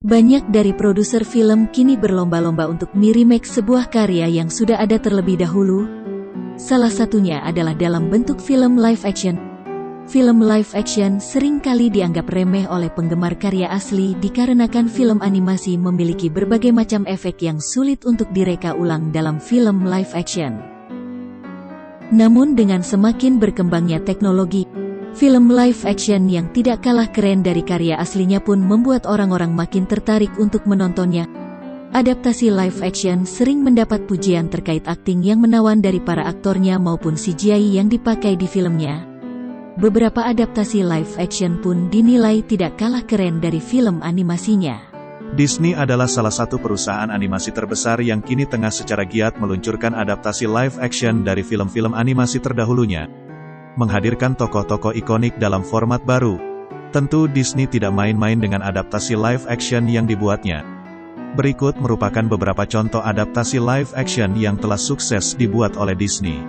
Banyak dari produser film kini berlomba-lomba untuk meremake sebuah karya yang sudah ada terlebih dahulu. Salah satunya adalah dalam bentuk film live action. Film live action sering kali dianggap remeh oleh penggemar karya asli dikarenakan film animasi memiliki berbagai macam efek yang sulit untuk direka ulang dalam film live action. Namun dengan semakin berkembangnya teknologi, film live action yang tidak kalah keren dari karya aslinya pun membuat orang-orang makin tertarik untuk menontonnya. Adaptasi live action sering mendapat pujian terkait akting yang menawan dari para aktornya maupun CGI yang dipakai di filmnya. Beberapa adaptasi live action pun dinilai tidak kalah keren dari film animasinya. Disney adalah salah satu perusahaan animasi terbesar yang kini tengah secara giat meluncurkan adaptasi live action dari film-film animasi terdahulunya, menghadirkan tokoh-tokoh ikonik dalam format baru. Tentu Disney tidak main-main dengan adaptasi live action yang dibuatnya. Berikut merupakan beberapa contoh adaptasi live action yang telah sukses dibuat oleh Disney.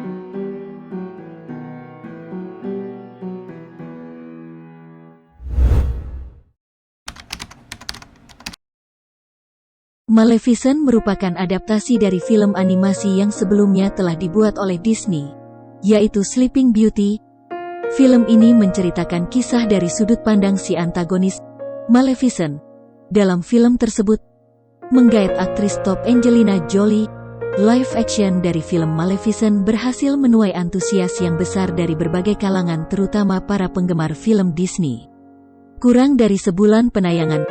Maleficent merupakan adaptasi dari film animasi yang sebelumnya telah dibuat oleh Disney, yaitu Sleeping Beauty. Film ini menceritakan kisah dari sudut pandang si antagonis, Maleficent. Dalam film tersebut, menggait aktris top Angelina Jolie. Live action dari film Maleficent berhasil menuai antusias yang besar dari berbagai kalangan terutama para penggemar film Disney. Kurang dari sebulan penayangan,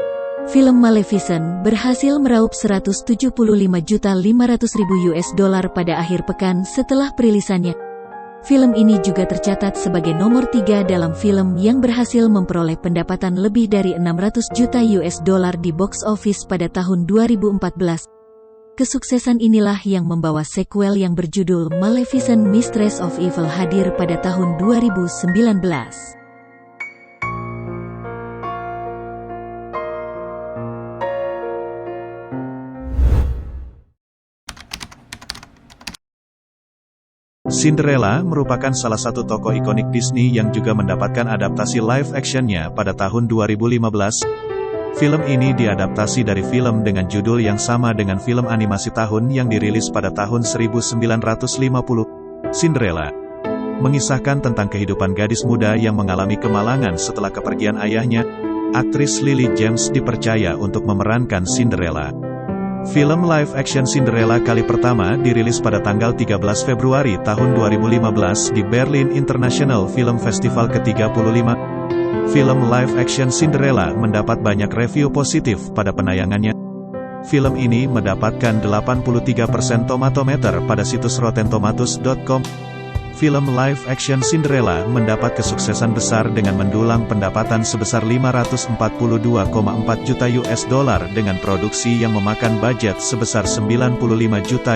film Maleficent berhasil meraup $175.500.000 pada akhir pekan setelah perilisannya. Film ini juga tercatat sebagai nomor 3 dalam film yang berhasil memperoleh pendapatan lebih dari $600 juta di box office pada tahun 2014. Kesuksesan inilah yang membawa sequel yang berjudul Maleficent Mistress of Evil hadir pada tahun 2019. Cinderella merupakan salah satu tokoh ikonik Disney yang juga mendapatkan adaptasi live actionnya pada tahun 2015. Film ini diadaptasi dari film dengan judul yang sama dengan film animasi tahun yang dirilis pada tahun 1950, Cinderella. Mengisahkan tentang kehidupan gadis muda yang mengalami kemalangan setelah kepergian ayahnya. Aktris Lily James dipercaya untuk memerankan Cinderella. Film live action Cinderella kali pertama dirilis pada tanggal 13 Februari tahun 2015 di Berlin International Film Festival ke-35. Film live action Cinderella mendapat banyak review positif pada penayangannya. Film ini mendapatkan 83% tomatometer pada situs RottenTomatoes.com. Film live action Cinderella mendapat kesuksesan besar dengan mendulang pendapatan sebesar $542,4 juta dengan produksi yang memakan budget sebesar $95 juta.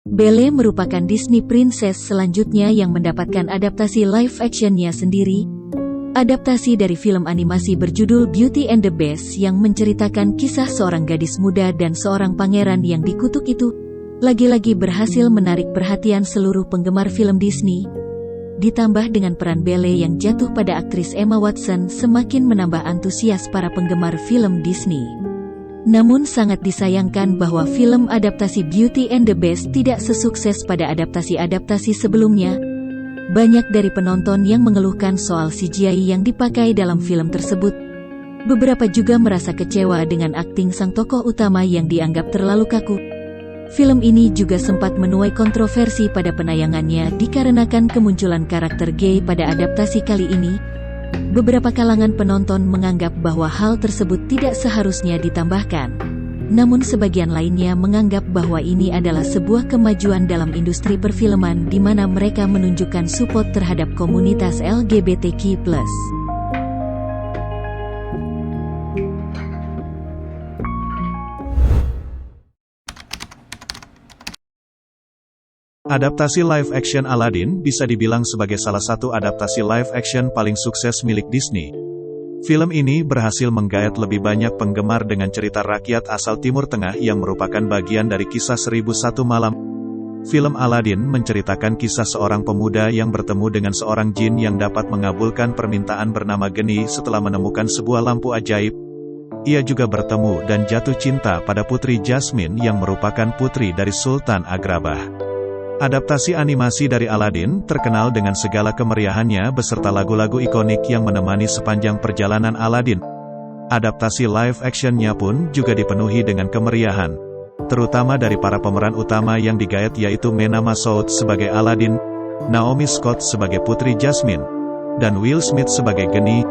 Belle merupakan Disney Princess selanjutnya yang mendapatkan adaptasi live actionnya sendiri. Adaptasi dari film animasi berjudul Beauty and the Beast yang menceritakan kisah seorang gadis muda dan seorang pangeran yang dikutuk itu, lagi-lagi berhasil menarik perhatian seluruh penggemar film Disney. Ditambah dengan peran Belle yang jatuh pada aktris Emma Watson semakin menambah antusias para penggemar film Disney. Namun sangat disayangkan bahwa film adaptasi Beauty and the Beast tidak sesukses pada adaptasi-adaptasi sebelumnya. Banyak dari penonton yang mengeluhkan soal CGI yang dipakai dalam film tersebut. Beberapa juga merasa kecewa dengan akting sang tokoh utama yang dianggap terlalu kaku. Film ini juga sempat menuai kontroversi pada penayangannya dikarenakan kemunculan karakter gay pada adaptasi kali ini. Beberapa kalangan penonton menganggap bahwa hal tersebut tidak seharusnya ditambahkan. Namun sebagian lainnya menganggap bahwa ini adalah sebuah kemajuan dalam industri perfilman di mana mereka menunjukkan support terhadap komunitas LGBTQ+. Adaptasi live action Aladdin bisa dibilang sebagai salah satu adaptasi live action paling sukses milik Disney. Film ini berhasil menggait lebih banyak penggemar dengan cerita rakyat asal Timur Tengah yang merupakan bagian dari kisah 1001 Malam. Film Aladdin menceritakan kisah seorang pemuda yang bertemu dengan seorang jin yang dapat mengabulkan permintaan bernama Geni setelah menemukan sebuah lampu ajaib. Ia juga bertemu dan jatuh cinta pada Putri Jasmine yang merupakan putri dari Sultan Agrabah. Adaptasi animasi dari Aladdin terkenal dengan segala kemeriahannya beserta lagu-lagu ikonik yang menemani sepanjang perjalanan Aladdin. Adaptasi live actionnya pun juga dipenuhi dengan kemeriahan, terutama dari para pemeran utama yang digayat yaitu Mena Massoud sebagai Aladdin, Naomi Scott sebagai Putri Jasmine, dan Will Smith sebagai Genie.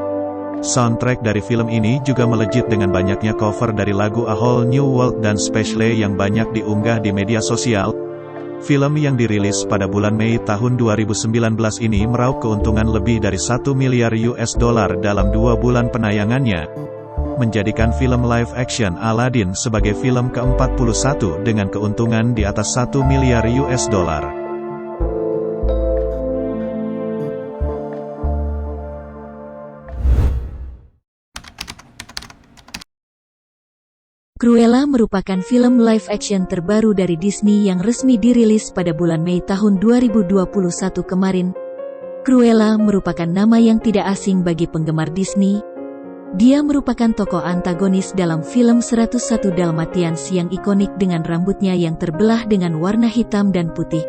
Soundtrack dari film ini juga melejit dengan banyaknya cover dari lagu A Whole New World dan Speciale yang banyak diunggah di media sosial. Film yang dirilis pada bulan Mei tahun 2019 ini meraup keuntungan lebih dari $1 miliar dalam 2 bulan penayangannya, menjadikan film live action Aladdin sebagai film ke-41 dengan keuntungan di atas $1 miliar. Cruella merupakan film live action terbaru dari Disney yang resmi dirilis pada bulan Mei tahun 2021 kemarin. Cruella merupakan nama yang tidak asing bagi penggemar Disney. Dia merupakan tokoh antagonis dalam film 101 Dalmatians yang ikonik dengan rambutnya yang terbelah dengan warna hitam dan putih.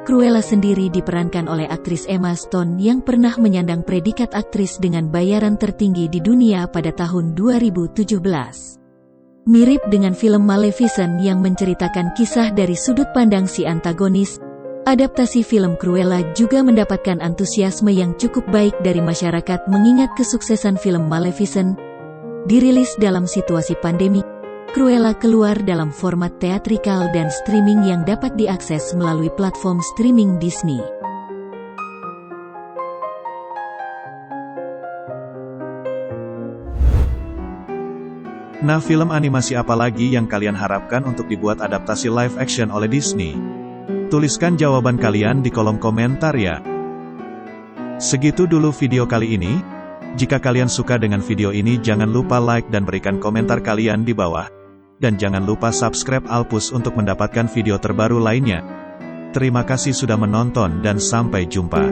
Cruella sendiri diperankan oleh aktris Emma Stone yang pernah menyandang predikat aktris dengan bayaran tertinggi di dunia pada tahun 2017. Mirip dengan film Maleficent yang menceritakan kisah dari sudut pandang si antagonis, adaptasi film Cruella juga mendapatkan antusiasme yang cukup baik dari masyarakat mengingat kesuksesan film Maleficent. Dirilis dalam situasi pandemi, Cruella keluar dalam format teatrikal dan streaming yang dapat diakses melalui platform streaming Disney. Nah, film animasi apa lagi yang kalian harapkan untuk dibuat adaptasi live action oleh Disney? Tuliskan jawaban kalian di kolom komentar ya. Segitu dulu video kali ini. Jika kalian suka dengan video ini jangan lupa like dan berikan komentar kalian di bawah. Dan jangan lupa subscribe Alpus untuk mendapatkan video terbaru lainnya. Terima kasih sudah menonton dan sampai jumpa.